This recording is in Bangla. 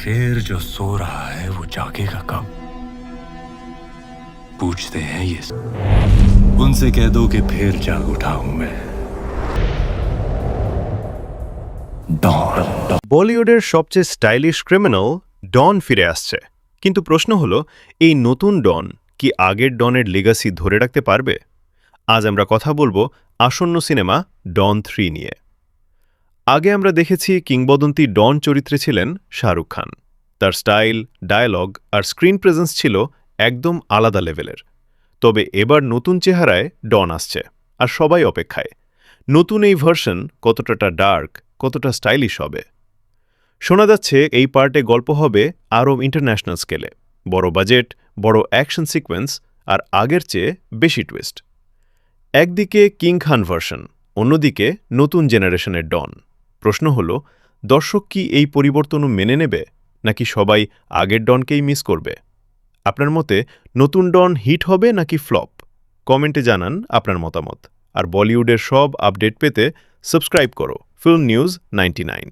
शेर जो सो रहा है वो जागेगा कब? पूछते हैं ये उनसे कह दो कि फिर जाग उठा हूं मैं। डॉन। বলিউডের সবচেয়ে স্টাইলিশ ক্রিমিনাল ডন ফিরে আসছে, কিন্তু প্রশ্ন হলো এই নতুন ডন কি আগের ডনের লিগাসি ধরে রাখতে পারবে? আজ আমরা কথা বলবো আসন্ন সিনেমা ডন 3 নিয়ে। আগে আমরা দেখেছি কিংবদন্তি ডন চরিত্রে ছিলেন শাহরুখ খান। তার স্টাইল, ডায়ালগ আর স্ক্রিন প্রেজেন্স ছিল একদম আলাদা লেভেলের। তবে এবার নতুন চেহারায় ডন আসছে, আর সবাই অপেক্ষায় নতুন এই ভার্সন কতটা ডার্ক, কতটা স্টাইলিশ হবে। শোনা যাচ্ছে এই পার্টে গল্প হবে আরও ইন্টারন্যাশনাল স্কেলে, বড় বাজেট, বড় অ্যাকশন সিকোয়েন্স আর আগের চেয়ে বেশি টুইস্ট। একদিকে কিং খান ভার্সন, অন্যদিকে নতুন জেনারেশনের ডন। প্রশ্ন হল, দর্শক কি এই পরিবর্তনও মেনে নেবে, নাকি সবাই আগের ডনকেই মিস করবে? আপনার মতে নতুন ডন হিট হবে নাকি ফ্লপ? কমেন্টে জানান আপনার মতামত। আর বলিউডের সব আপডেট পেতে সাবস্ক্রাইব করো ফিল্ম নিউজ 99।